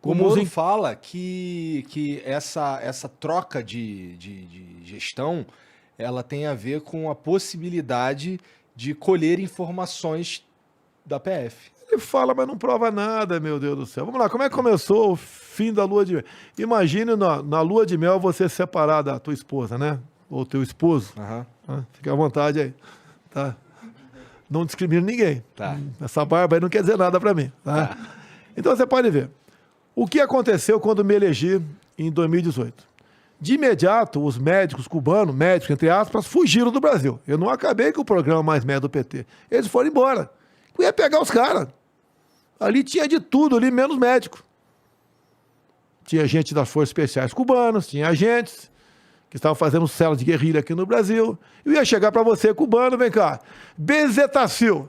O Moro fala que essa troca de gestão, ela tem a ver com a possibilidade de colher informações da PF. Ele fala, mas não prova nada, meu Deus do céu. Vamos lá, como é que começou o fim da lua de mel? Imagine na lua de mel você separar da tua esposa, né? Ou teu esposo. Uhum. Fica à vontade aí. Tá? Não discrimino ninguém. Tá. Essa barba aí não quer dizer nada pra mim. Tá? Então você pode ver. O que aconteceu quando me elegi em 2018? De imediato, os médicos cubanos, médicos entre aspas, fugiram do Brasil. Eu não acabei com o programa Mais Médio do PT. Eles foram embora. Eu ia pegar os caras. Ali tinha de tudo, ali menos médico. Tinha gente das Forças Especiais cubanas, tinha agentes que estavam fazendo cela de guerrilha aqui no Brasil. Eu ia chegar para você, cubano, vem cá. Bezetacil,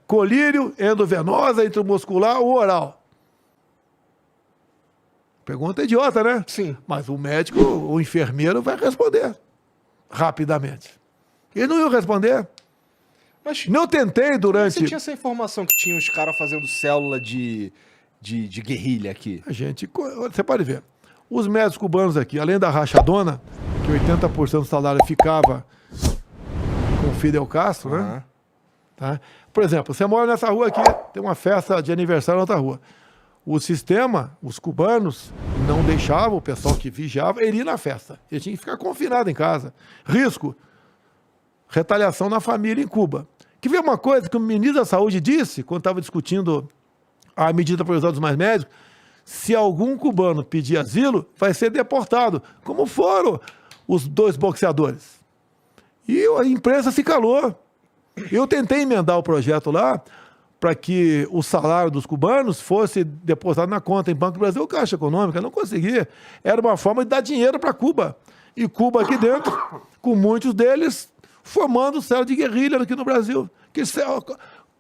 colírio, endovenosa, intramuscular ou oral? Pergunta idiota, né? Sim. Mas o médico, o enfermeiro vai responder rapidamente. Ele não ia responder. Mas não tentei durante... Você tinha essa informação que tinha os caras fazendo célula de guerrilha aqui? Você pode ver. Os médicos cubanos aqui, além da rachadona, que 80% do salário ficava com o Fidel Castro, né? Tá? Por exemplo, você mora nessa rua aqui, tem uma festa de aniversário na outra rua. O sistema, os cubanos, não deixavam o pessoal que vigiava ele ir na festa. Ele tinha que ficar confinado em casa. Risco. Retaliação na família em Cuba. Que veio uma coisa que o ministro da Saúde disse, quando estava discutindo a medida provisória dos mais médicos, se algum cubano pedir asilo, vai ser deportado, como foram os 2 boxeadores. E a imprensa se calou. Eu tentei emendar o projeto lá para que o salário dos cubanos fosse depositado na conta em Banco do Brasil ou Caixa Econômica. Não conseguia. Era uma forma de dar dinheiro para Cuba. E Cuba aqui dentro, com muitos deles formando célula de guerrilha aqui no Brasil.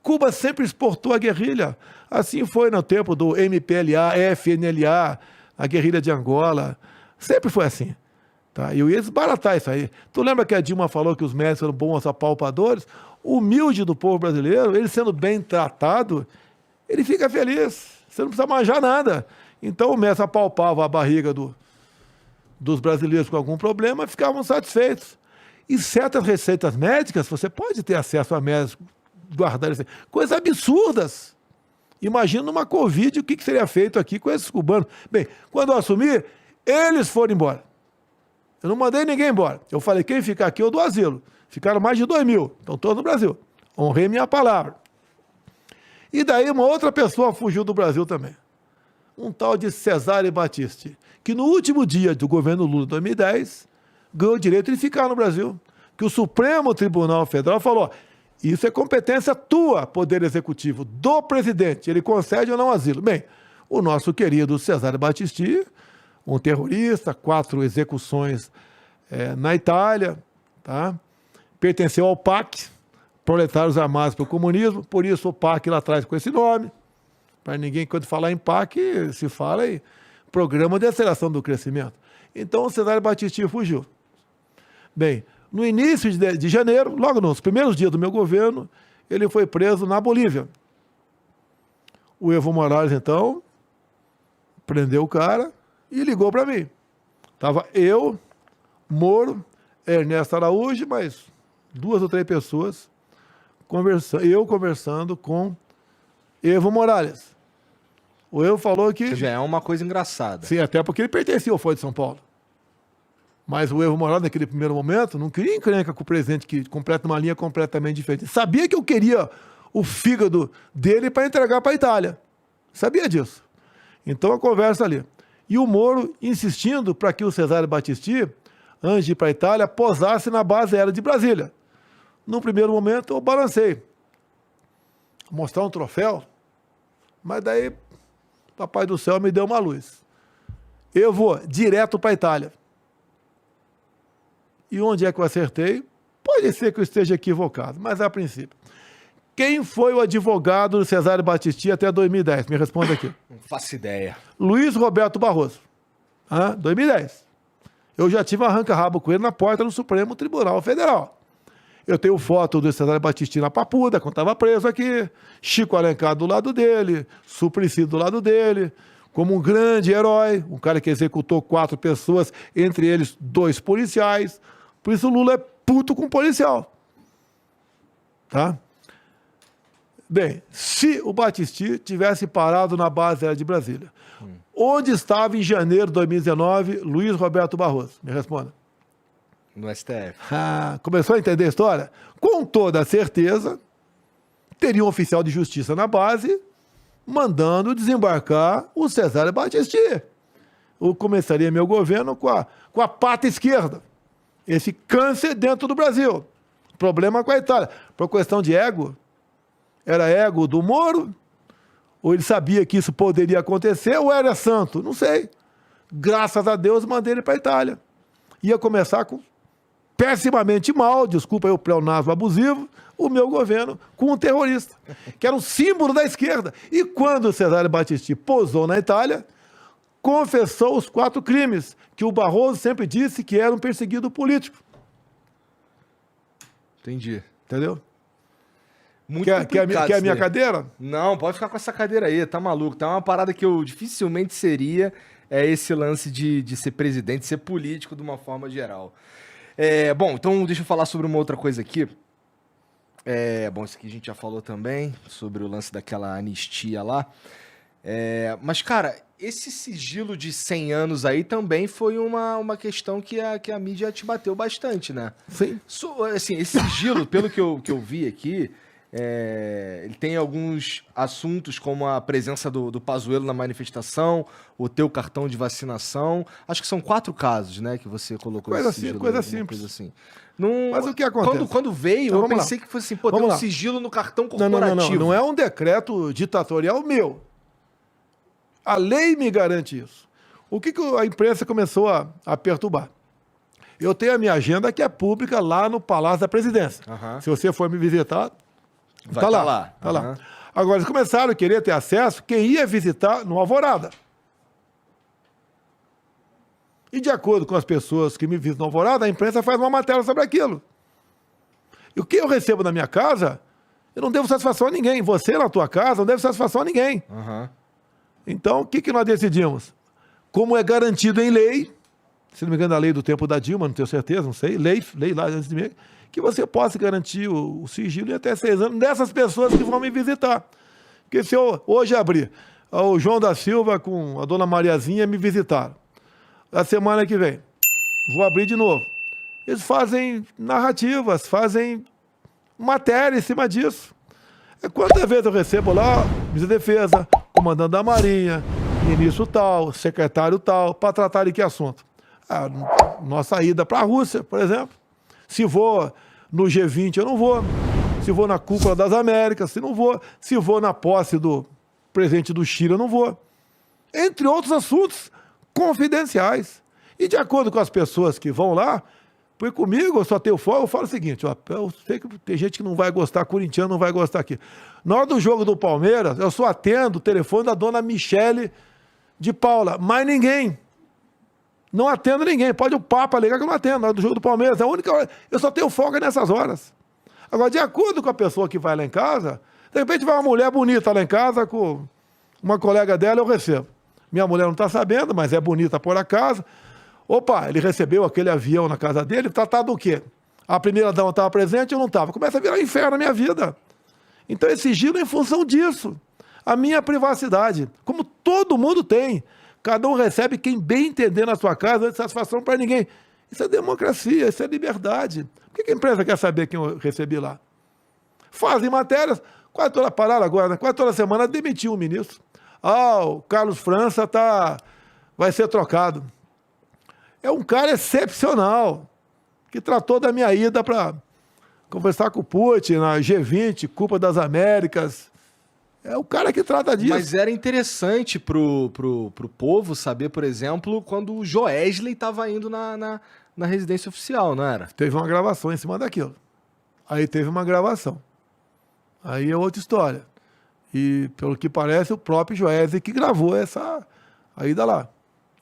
Cuba sempre exportou a guerrilha. Assim foi no tempo do MPLA, FNLA, a guerrilha de Angola. Sempre foi assim. Tá? E eu ia desbaratar isso aí. Tu lembra que a Dilma falou que os médicos eram bons apalpadores? O humilde do povo brasileiro, ele sendo bem tratado, ele fica feliz. Você não precisa manjar nada. Então o médico apalpava a barriga dos brasileiros com algum problema e ficavam satisfeitos. E certas receitas médicas, você pode ter acesso a médicos, guardar coisas absurdas. Imagina numa Covid, o que seria feito aqui com esses cubanos. Bem, quando eu assumi, eles foram embora. Eu não mandei ninguém embora. Eu falei, quem ficar aqui eu dou asilo. Ficaram mais de 2.000, estão todos no Brasil. Honrei minha palavra. E daí uma outra pessoa fugiu do Brasil também. Um tal de Cesare Battisti, que no último dia do governo Lula, de 2010, ganhou o direito de ficar no Brasil. Que o Supremo Tribunal Federal falou, isso é competência tua, Poder Executivo, do presidente. Ele concede ou não asilo. Bem, o nosso querido Cesare Battisti, um terrorista, 4 execuções na Itália, tá? Pertenceu ao PAC, Proletários Armados pelo Comunismo, por isso o PAC lá atrás com esse nome. Para ninguém, quando falar em PAC, se fala em Programa de Aceleração do Crescimento. Então o Cesare Battisti fugiu. Bem, no início de janeiro, logo nos primeiros dias do meu governo, ele foi preso na Bolívia. O Evo Morales, então, prendeu o cara e ligou para mim. Estava eu, Moro, Ernesto Araújo, mas 2 ou 3 pessoas, conversando com Evo Morales. O Evo falou que... Já é uma coisa engraçada. Sim, até porque ele pertencia ao Fórum de São Paulo. Mas o Evo Morales, naquele primeiro momento, não queria encrenca com o presidente que completa uma linha completamente diferente. Ele sabia que eu queria o fígado dele para entregar para a Itália. Sabia disso. Então a conversa ali. E o Moro insistindo para que o Cesare Battisti, antes de ir para a Itália, posasse na base aérea de Brasília. No primeiro momento eu balancei. Mostrar um troféu. Mas daí, Papai do Céu me deu uma luz. Eu vou direto para a Itália. E onde é que eu acertei? Pode ser que eu esteja equivocado, mas a princípio. Quem foi o advogado do Cesare Battisti até 2010? Me responda aqui. Não faço ideia. Luiz Roberto Barroso. 2010. Eu já tive um arranca-rabo com ele na porta do Supremo Tribunal Federal. Eu tenho foto do Cesare Battisti na Papuda, quando estava preso aqui. Chico Alencar do lado dele, Suplicy do lado dele, como um grande herói, um cara que executou 4 pessoas, entre eles 2 policiais. Por isso o Lula é puto com policial. Tá? Bem, se o Battisti tivesse parado na base aérea de Brasília, onde estava em janeiro de 2019 Luiz Roberto Barroso? Me responda. No STF. Começou a entender a história? Com toda certeza, teria um oficial de justiça na base mandando desembarcar o Cesare Battisti. Eu começaria meu governo com a pata esquerda. Esse câncer dentro do Brasil. Problema com a Itália. Por questão de ego, era ego do Moro? Ou ele sabia que isso poderia acontecer? Ou era santo? Não sei. Graças a Deus, mandei ele para a Itália. Ia começar com pessimamente mal, desculpa aí o pleonasmo abusivo, o meu governo com um terrorista, que era um símbolo da esquerda. E quando o Cesare Battisti pousou na Itália, confessou os 4 crimes que o Barroso sempre disse que era um perseguido político. Entendi. Entendeu? Muito Quer a minha cadeira? Não, pode ficar com essa cadeira aí, tá maluco. Tá uma parada que eu dificilmente seria, esse lance de ser presidente, ser político de uma forma geral. Bom, então deixa eu falar sobre uma outra coisa aqui. Bom, isso aqui a gente já falou também, sobre o lance daquela anistia lá. Mas, cara, esse sigilo de 100 anos aí também foi uma questão que a mídia te bateu bastante, né? Sim. Assim, esse sigilo, pelo que eu vi aqui, ele tem alguns assuntos como a presença do Pazuello na manifestação, o teu cartão de vacinação. Acho que são 4 casos, né, que você colocou. Coisa esse sigilo, coisa simples. coisa assim. Não, Mas o que acontece? Quando veio, Então, eu pensei que fosse assim, pô, tem um sigilo no cartão corporativo. Não é um decreto ditatorial meu. A lei me garante isso. O que a imprensa começou a perturbar? Eu tenho a minha agenda que é pública lá no Palácio da Presidência. Se você for me visitar, vai tá lá. Tá lá. Agora, eles começaram a querer ter acesso quem ia visitar no Alvorada. E de acordo com as pessoas que me visitam no Alvorada, a imprensa faz uma matéria sobre aquilo. E o que eu recebo na minha casa, eu não devo satisfação a ninguém. Você na tua casa não deve satisfação a ninguém. Então, o que nós decidimos? Como é garantido em lei, se não me engano, a lei do tempo da Dilma, não tenho certeza, não sei, lei lá antes de mim, que você possa garantir o sigilo em até 6 anos dessas pessoas que vão me visitar. Porque se eu hoje abrir, o João da Silva com a dona Mariazinha me visitaram. A semana que vem, vou abrir de novo. Eles fazem narrativas, fazem matéria em cima disso. Quantas vezes eu recebo lá, ministro da Defesa, comandante da Marinha, ministro tal, secretário tal, para tratar de que assunto? Nossa ida para a Rússia, por exemplo. Se vou no G20, eu não vou. Se vou na Cúpula das Américas, se não vou. Se vou na posse do presidente do Chile, eu não vou. Entre outros assuntos confidenciais. E de acordo com as pessoas que vão lá, porque comigo eu só tenho foco, eu falo o seguinte, eu sei que tem gente que não vai gostar, corintiano não vai gostar aqui. Na hora do jogo do Palmeiras, eu só atendo o telefone da dona Michele de Paula, mais ninguém. Não atendo ninguém. Pode o Papa ligar que eu não atendo. Na hora do jogo do Palmeiras, é a única hora. Eu só tenho folga nessas horas. Agora, de acordo com a pessoa que vai lá em casa, de repente vai uma mulher bonita lá em casa com uma colega dela, eu recebo. Minha mulher não está sabendo, mas é bonita por acaso. Opa, ele recebeu aquele avião na casa dele, tratado do quê? A primeira dama estava presente, eu não estava. Começa a virar inferno na minha vida. Então, esse sigilo é em função disso. A minha privacidade, como todo mundo tem. Cada um recebe quem bem entender na sua casa, não é satisfação para ninguém. Isso é democracia, isso é liberdade. Por que a empresa quer saber quem eu recebi lá? Fazem matérias, quase toda parada agora, né? Quase toda semana demitiu um ministro. O Carlos França vai ser trocado. É um cara excepcional, que tratou da minha ida para conversar com o Putin na G20, Cúpula das Américas. É o cara que trata disso. Mas era interessante pro povo saber, por exemplo, quando o Joesley estava indo na residência oficial, não era? Teve uma gravação em cima daquilo. Aí teve uma gravação. Aí é outra história. E, pelo que parece, o próprio Joesley que gravou essa ida lá.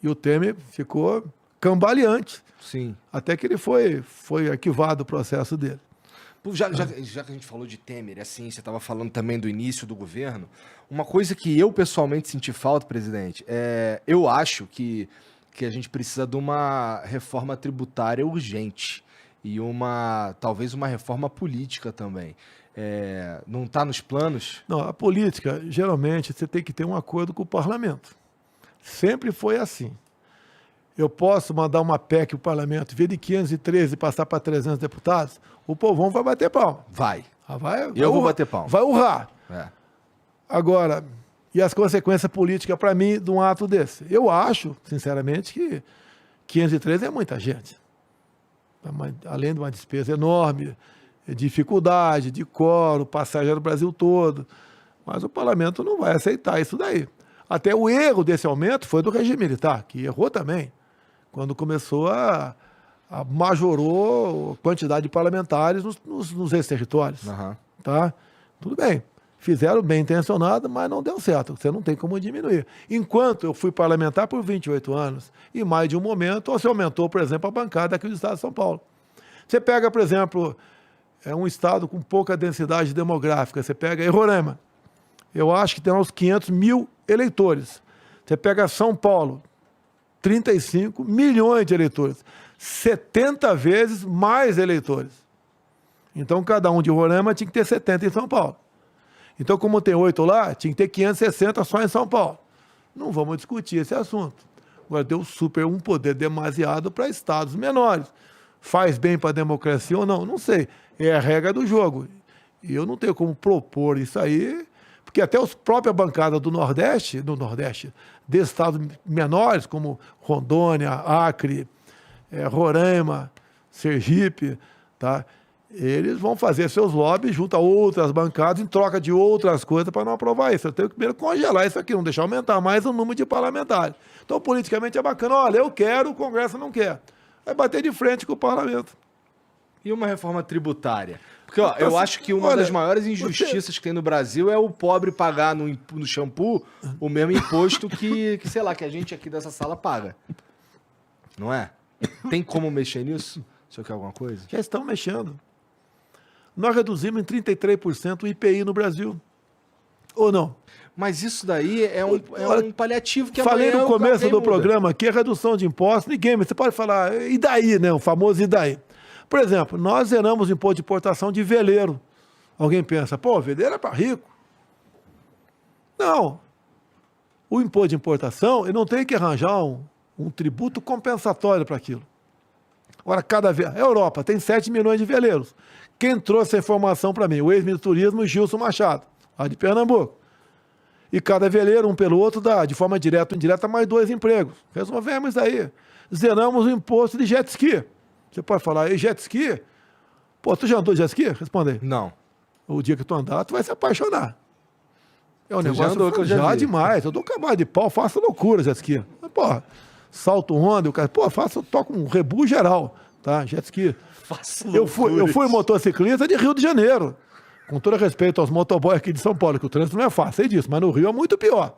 E o Temer ficou cambaleante. Sim. Até que ele foi arquivado o processo dele. Já que a gente falou de Temer, assim, você estava falando também do início do governo, uma coisa que eu pessoalmente senti falta, presidente, eu acho que a gente precisa de uma reforma tributária urgente e talvez uma reforma política também. Não está nos planos? Não, a política, geralmente, você tem que ter um acordo com o parlamento. Sempre foi assim. Eu posso mandar uma PEC para o parlamento, em vez de 513 e passar para 300 deputados, o povão vai bater palma. Vai. Eu vou bater palma. Vai urrar. É. Agora, e as consequências políticas para mim de um ato desse? Eu acho, sinceramente, que 513 é muita gente. Além de uma despesa enorme, dificuldade, de quórum, passagem do Brasil todo. Mas o parlamento não vai aceitar isso daí. Até o erro desse aumento foi do regime militar, que errou também, quando começou majorou a quantidade de parlamentares nos ex-territórios. Uhum. Tá? Tudo bem. Fizeram bem intencionado, mas não deu certo. Você não tem como diminuir. Enquanto eu fui parlamentar por 28 anos, e mais de um momento, você aumentou, por exemplo, a bancada aqui do estado de São Paulo. Você pega, por exemplo, um estado com pouca densidade demográfica, você pega Roraima. Eu acho que tem uns 500 mil eleitores. Você pega São Paulo, 35 milhões de eleitores. 70 vezes mais eleitores. Então, cada um de Roraima tinha que ter 70 em São Paulo. Então, como tem 8 lá, tinha que ter 560 só em São Paulo. Não vamos discutir esse assunto. Agora, deu um poder demasiado para estados menores. Faz bem para a democracia ou não? Não sei. É a regra do jogo. E eu não tenho como propor isso aí, porque até as próprias bancadas do Nordeste, de estados menores, como Rondônia, Acre, Roraima, Sergipe, tá? Eles vão fazer seus lobbies junto a outras bancadas em troca de outras coisas para não aprovar isso. Eu tenho que primeiro congelar isso aqui, não deixar aumentar mais o número de parlamentares. Então, politicamente é bacana. Olha, eu quero, o Congresso não quer. Vai bater de frente com o parlamento. E uma reforma tributária? Porque eu acho que uma das maiores injustiças que tem no Brasil é o pobre pagar no shampoo o mesmo imposto que, sei lá, que a gente aqui dessa sala paga. Não é? Tem como mexer nisso? O senhor quer alguma coisa? Já estão mexendo. Nós reduzimos em 33% o IPI no Brasil. Ou não? Mas isso daí é um paliativo que falei no começo do programa que a redução de impostos, ninguém, você pode falar, e daí, né? O famoso e daí. Por exemplo, nós zeramos o imposto de importação de veleiro. Alguém pensa, pô, veleiro é para rico. Não. O imposto de importação, ele não tem que arranjar um tributo compensatório para aquilo. Agora, a Europa tem 7 milhões de veleiros. Quem trouxe essa informação para mim? O ex-ministro do Turismo, Gilson Machado, lá de Pernambuco. E cada veleiro, um pelo outro, dá, de forma direta ou indireta, mais 2 empregos. Resolvemos isso aí. Zeramos o imposto de jet ski. Você pode falar, e jet ski? Pô, tu já andou de jet ski? Responde aí. Não. O dia que tu andar, tu vai se apaixonar. É um você negócio já demais. Eu dou cavalo de pau, faço loucura jet ski. Porra, salto onda, o cara, pô, toco um rebu geral, tá? Jet ski. Eu fui motociclista de Rio de Janeiro. Com todo respeito aos motoboys aqui de São Paulo, que o trânsito não é fácil, sei disso, mas no Rio é muito pior.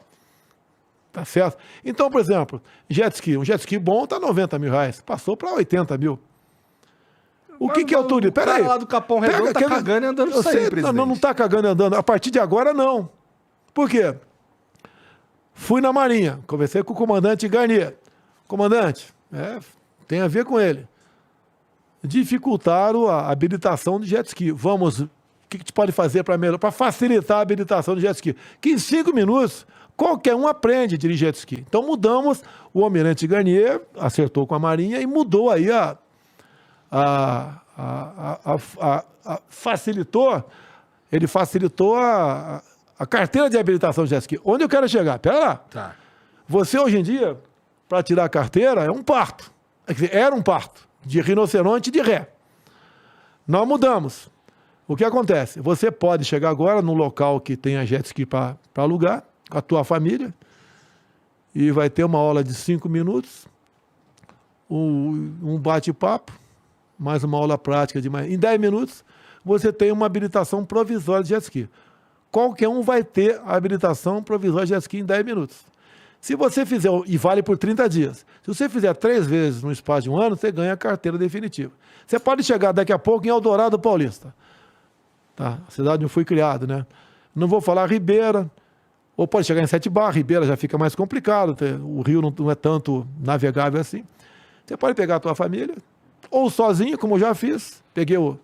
Tá certo? Então, por exemplo, jet ski. Um jet ski bom tá R$90 mil. Passou para 80 mil. O que é o turismo? Pera aí. O cara lá do Capão Redondo tá cagando e andando isso aí, presidente. Não tá cagando e andando. A partir de agora, não. Por quê? Fui na Marinha, conversei com o comandante Garnier. Comandante, tem a ver com ele. Dificultaram a habilitação de jet ski. Vamos, o que a gente pode fazer para facilitar a habilitação de jet ski? Que em 5 minutos, qualquer um aprende a dirigir jet ski. Então mudamos, o almirante Garnier acertou com a Marinha e mudou aí ele facilitou a carteira de habilitação de jet ski. Onde eu quero chegar? Pera lá. Tá. Você hoje em dia, para tirar a carteira, é um parto. Quer dizer, era um parto. De rinoceronte e de ré. Nós mudamos. O que acontece? Você pode chegar agora no local que tem a jet ski para alugar, com a tua família, e vai ter uma aula de 5 minutos, um bate-papo, mais uma aula prática de mais. Em 10 minutos, você tem uma habilitação provisória de jet ski. Qualquer um vai ter a habilitação provisória de jet ski em 10 minutos. Se você fizer, e vale por 30 dias, se você fizer 3 vezes no espaço de um ano, você ganha a carteira definitiva. Você pode chegar daqui a pouco em Eldorado Paulista. tá? A cidade onde eu fui criado, né? Não vou falar Ribeira, ou pode chegar em Sete Barras, Ribeira já fica mais complicado, o rio não é tanto navegável assim. Você pode pegar a tua família, ou sozinho, como eu já fiz. Peguei o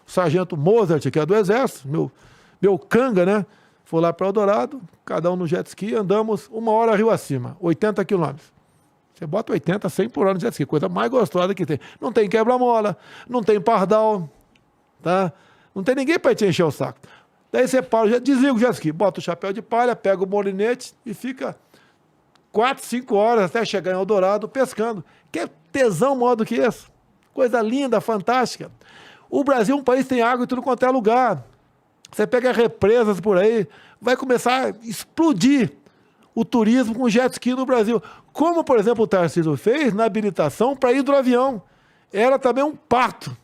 sargento Mozart, que é do Exército, meu canga, né? Fui lá para Eldorado, cada um no jet ski, andamos 1 hora rio acima, 80 quilômetros. Você bota 80, 100 por hora no jet ski, coisa mais gostosa que tem. Não tem quebra-mola, não tem pardal, tá? Não tem ninguém para te encher o saco. Daí você para, desliga o jet ski, bota o chapéu de palha, pega o molinete e fica 4, 5 horas até chegar em Eldorado pescando. Que tesão maior do que esse? Coisa linda, fantástica. O Brasil é um país que tem água em tudo quanto é lugar. Você pega represas por aí, vai começar a explodir o turismo com jet ski no Brasil. Como, por exemplo, o Tarcísio fez na habilitação para hidroavião. Era também um parto.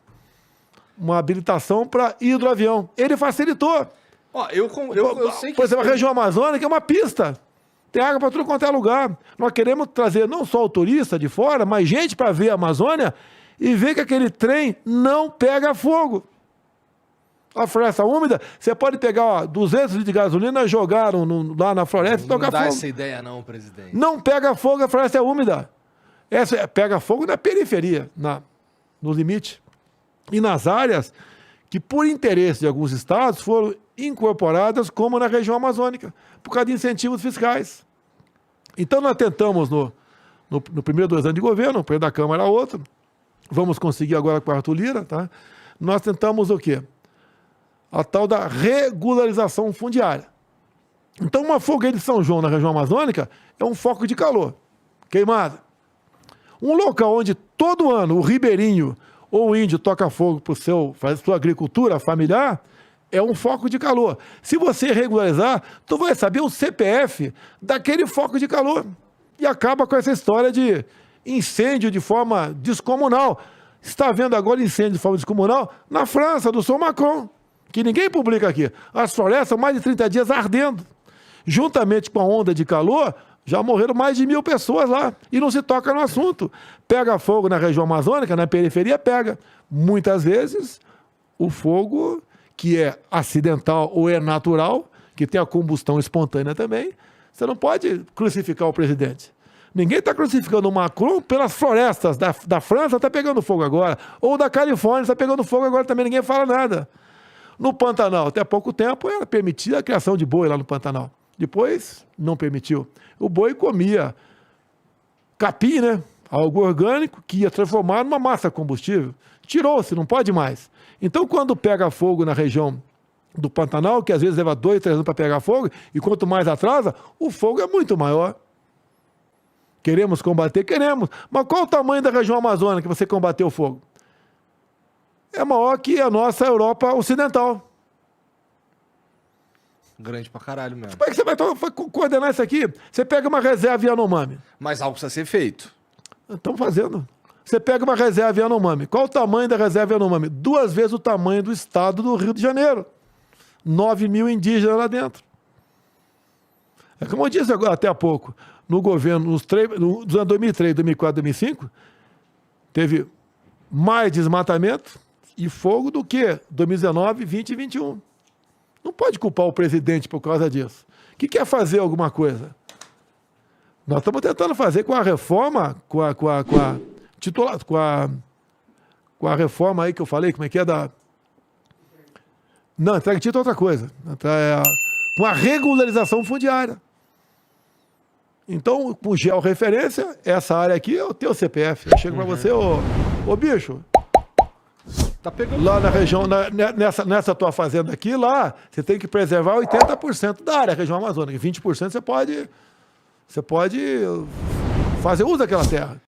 Uma habilitação para hidroavião. Ele facilitou. Ó, eu sei que... Por exemplo, a região amazônica é uma pista. Tem água para tudo quanto é lugar. Nós queremos trazer não só o turista de fora, mas gente para ver a Amazônia e ver que aquele trem não pega fogo. A floresta úmida, você pode pegar 200 litros de gasolina, jogar lá na floresta e tocar fogo. Não dá essa ideia não, presidente. Não pega fogo, a floresta é úmida. Pega fogo na periferia, no limite. E nas áreas que, por interesse de alguns estados, foram incorporadas como na região amazônica, por causa de incentivos fiscais. Então nós tentamos, no primeiro 2 anos de governo, o presidente da Câmara era outro, vamos conseguir agora com o Arthur Lira, tá? Nós tentamos o quê? A tal da regularização fundiária. Então uma fogueira de São João na região amazônica é um foco de calor, queimada. Um local onde todo ano o ribeirinho ou o índio toca fogo para a sua agricultura familiar, é um foco de calor. Se você regularizar, tu vai saber o CPF daquele foco de calor. E acaba com essa história de incêndio de forma descomunal. Está vendo agora incêndio de forma descomunal na França, do São Macron, que ninguém publica aqui. As florestas, mais de 30 dias ardendo. Juntamente com a onda de calor, já morreram mais de 1.000 pessoas lá. E não se toca no assunto. Pega fogo na região amazônica, na periferia, pega. Muitas vezes, o fogo, que é acidental ou é natural, que tem a combustão espontânea também, você não pode crucificar o presidente. Ninguém está crucificando o Macron pelas florestas da França, está pegando fogo agora. Ou da Califórnia, está pegando fogo agora também, ninguém fala nada. No Pantanal, até há pouco tempo, era permitida a criação de boi lá no Pantanal. Depois, não permitiu. O boi comia capim, né? Algo orgânico que ia transformar numa massa combustível. Tirou-se, não pode mais. Então, quando pega fogo na região do Pantanal, que às vezes leva 2, 3 anos para pegar fogo, e quanto mais atrasa, o fogo é muito maior. Queremos combater? Queremos. Mas qual o tamanho da região amazônica que você combateu o fogo? É maior que a nossa Europa Ocidental. Grande pra caralho mesmo. Como é que você vai coordenar isso aqui? Você pega uma reserva Yanomami. Mas algo precisa ser feito. Estamos fazendo. Você pega uma reserva Yanomami. Qual o tamanho da reserva Yanomami? 2 vezes o tamanho do estado do Rio de Janeiro. 9.000 indígenas lá dentro. É como eu disse agora, até há pouco, no governo, nos anos 2003, 2004, 2005, teve mais desmatamento e fogo do que 2019, 20 e 21. Não pode culpar o presidente por causa disso. Que quer fazer alguma coisa? Nós estamos tentando fazer com a reforma, com a reforma aí que eu falei, como é que é da... Não, entrega título é outra coisa. Com a regularização fundiária. Então, com georreferência, essa área aqui é o teu CPF. Eu chego para você, ô bicho, tá pegando lá na região, nessa tua fazenda aqui, lá, você tem que preservar 80% da área, região amazônica. 20% você pode fazer uso daquela terra.